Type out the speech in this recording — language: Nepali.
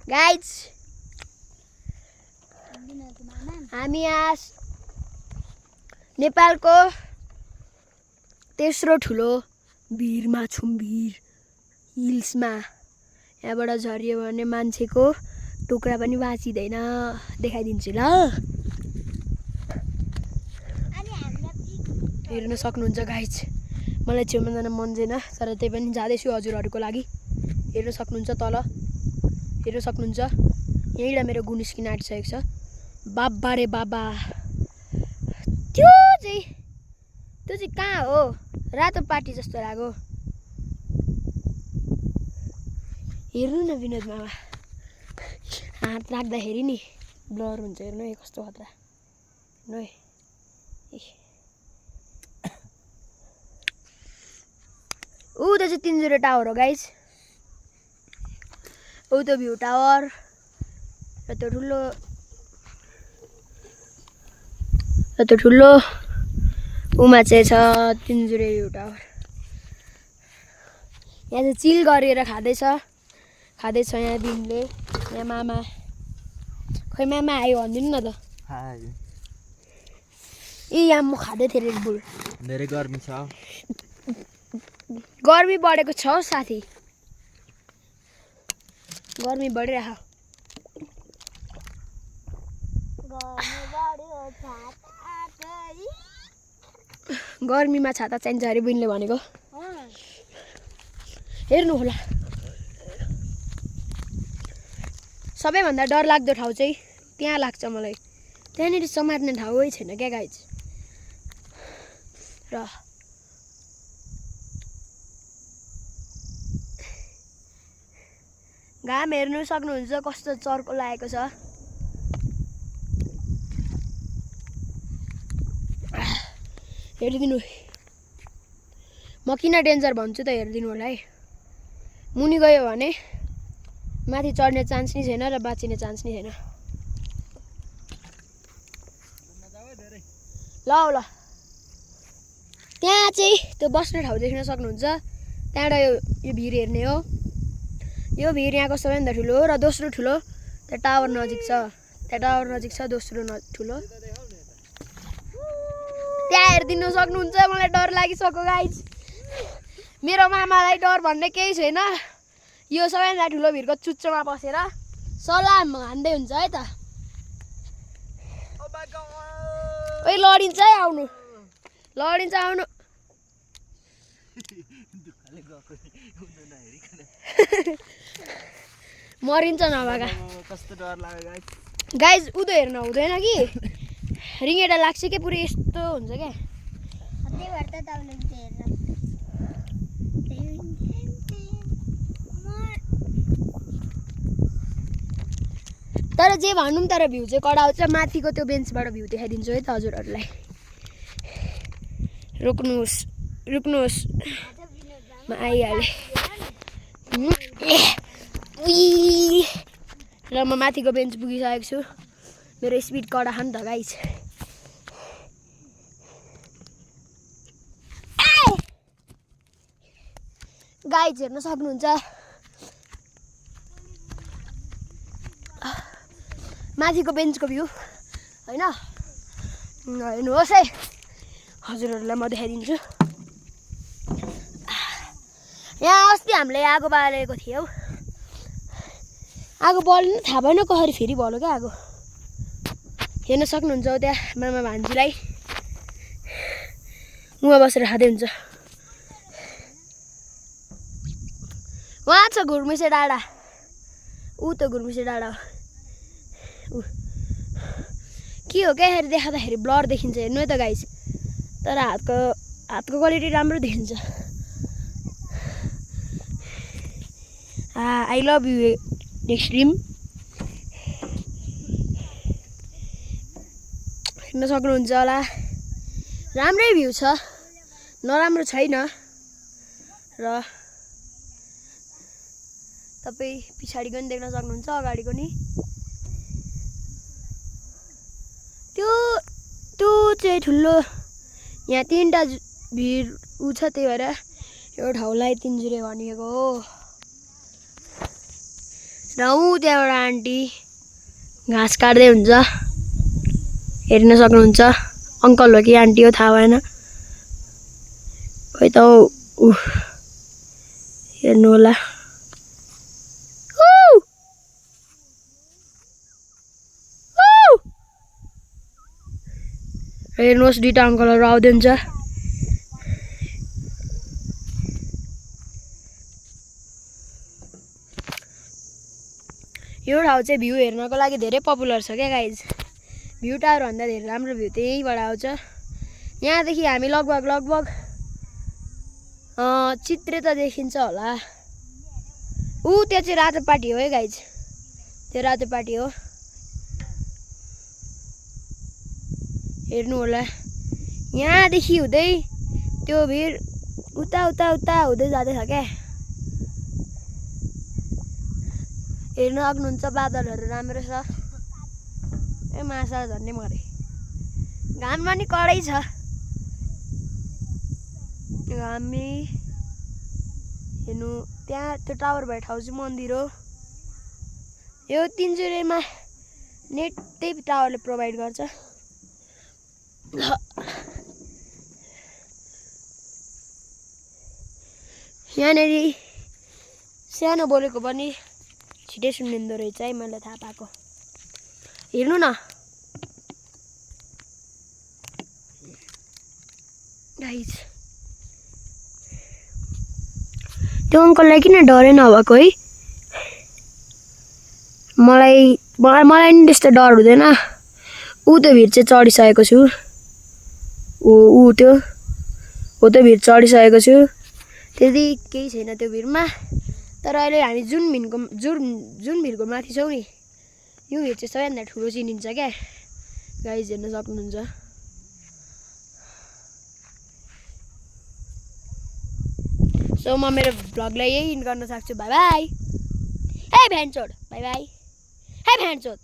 गाइज हामी आज नेपालको तेस्रो ठुलो भिरमा छौँ। भिर हिल्समा यहाँबाट झरियो भने मान्छेको टुक्रा पनि बाँचिँदैन। देखाइदिन्छु ल, हेर्न सक्नुहुन्छ गाइज। मलाई छेउमा जान मन छैन तर त्यही पनि जाँदैछु हजुरहरूको लागि। हेर्न सक्नुहुन्छ तल, हेर्न सक्नुहुन्छ यहीँबाट मेरो गुण निस्किन आँटिसकेको छ। बाबा रे बाबा, त्यो चाहिँ कहाँ हो? रातो पार्टी जस्तो लाग्यो। हेर्नु न विनोद मामा, हात राख्दाखेरि नि ब्लर हुन्छ। हेर्नु है कस्तो खतरा। हेर्नु है, ऊ त्यो चाहिँ तिनजुरे टावर हो गाइज। ऊ त्यो भ्यू टावर र त्यो ठुलो उमा चाहिँ छ तिनजुरे भ्यू टावर। यहाँ चाहिँ चिल गरेर खाँदैछ यहाँ दिनले। यहाँ मामा, खै मामा आयो भनिदिनु न त। यहाँ म खाँदै थिएँ रेड बुल। धेरै गर्मी छ। गर्मी बढेको छ साथी, गर्मी बढिरहेको। गर्मीमा छाता चाहिन्छ अरे बुइनले भनेको। हेर्नु होला, सबैभन्दा डरलाग्दो ठाउँ चाहिँ त्यहाँ लाग्छ मलाई। त्यहाँनिर समात्ने ठाउँै छैन क्या गाइज। र घाम हेर्नु सक्नुहुन्छ कस्तो चर्को लागेको छ। हेरिदिनु, म किन डेन्जर भन्छु त हेरिदिनु होला है। मुनि गयो भने माथि चढ्ने चान्स नै छैन र बाँचिने चान्स नै छैन। ल ल, त्यहाँ चाहिँ त्यो बस्ने ठाउँ देख्न सक्नुहुन्छ। त्यहाँबाट यो भिर हेर्ने हो। यो भिर यहाँको सबैभन्दा ठुलो हो र दोस्रो ठुलो त्यहाँ टावर नजिक छ। त्यहाँ टावर नजिक छ दोस्रो ठुलो। त्यहाँ हेरिदिनु सक्नुहुन्छ। मलाई डर लागिसक्यो गाइज। मेरो मामालाई डर भन्ने केही छैन। यो सबैभन्दा ठुलो भिरको चुच्चोमा बसेर सलाम हान्दै हुन्छ है त। ओइ लडिन्छ है, आउनु लडिन्छ, आउनु। मरिन्छ नभएका। कस्तो डर लाग्यो गाइज। उदो हेर्न हुँदैन कि रिङेटा लाग्छ कि पुरै यस्तो हुन्छ क्या। तर जे भनौँ तर भ्यू चाहिँ कडा आउँछ। माथिको त्यो बेन्चबाट भ्यू देखाइदिन्छु है त हजुरहरूलाई। रोक्नुहोस् रोक्नुहोस्, म आइहालेँ। र म माथिको बेन्च पुगिसकेको छु। मेरो स्पिड कडा छ नि त गाइज। गाइज हेर्न सक्नुहुन्छ माथिको बेन्चको भ्यू होइन। हेर्नुहोस् है, हजुरहरूलाई म देखाइदिन्छु। यहाँ अस्ति हामीले आगो बालेको थियौँ। आगो बल्नु थाहा भएन कसरी फेरि भयो क्या आगो। हेर्न सक्नुहुन्छ त्यहाँ मामा भान्जीलाई उहाँ बसेर खाँदै हुन्छ। उहाँ छ घुर्मिसे डाँडा। ऊ त घुर्मिसे डाँडा हो। के हो क्या, हेरी देखाउँदाखेरि ब्लर देखिन्छ। हेर्नु है त गाइस, तर हातको क्वालिटी राम्रो देखिन्छ। I love you extreme. हेर्न सक्नुहुन्छ होला, राम्रै भ्यू छ, नराम्रो छैन। र तपाईँ पछाडिको नि देख्न सक्नुहुन्छ, अगाडिको नि। त्यो चाहिँ ठुलो यहाँ तीनटा भिर उ छ, त्यही भएर यो ठाउँलाई तिनजुरे भनिएको हो। र ऊ त्यहाँबाट आन्टी घाँस काट्दै हुन्छ, हेर्न सक्नुहुन्छ। अङ्कल हो कि आन्टी हो थाहा भएन। खोइ त हेर्नु होला। हेर्नुहोस् दुईटा अङ्कलहरू आउँदै हुन्छ। यो ठाउँ चाहिँ भ्यू हेर्नको लागि धेरै पपुलर छ क्या गाइज। भ्यू टावरभन्दा धेरै राम्रो भ्यू त्यहीँबाट आउँछ। यहाँदेखि हामी लगभग चित्रे त देखिन्छ होला। त्यो चाहिँ रातोपाटी हो है गाइज, त्यो रातोपाटी हो, हेर्नु होला। यहाँदेखि हुँदै त्यो भिर उता उता उता हुँदै जाँदैछ क्या, हेर्नु सक्नुहुन्छ। बादलहरू राम्रो छ। ए माछा झन्डै मरे, घाम पनि कडै छ। हामी हेर्नु त्यहाँ त्यो टावर भएको ठाउँ चाहिँ मन्दिर हो। यो तिनचुरेमा नेट त्यही टावरले प्रोभाइड गर्छ। यहाँनिर सानो बोलेको पनि छिटै सुनिँदो रहेछ है, मैले थाहा पाएको। हेर्नु न गाइज, त्यो अङ्कललाई किन डरै नभएको है? मलाई नि त्यस्तो डर हुँदैन। त्यो भिर चाहिँ चढिसकेको छु। त्यो भिर चढिसकेको छु। त्यति केही छैन त्यो भिरमा। तर अहिले हामी जुन भिरको माथि छौँ नि, यो भिर चाहिँ सबैभन्दा ठुलो चिनिन्छ क्या गाइज, हेर्न सक्नुहुन्छ। सो म मेरो भ्लगलाई यही इन्ड गर्न सक्छु। By by. हे भ्यानचोड, बाई बाई। हे भ्यानचोड।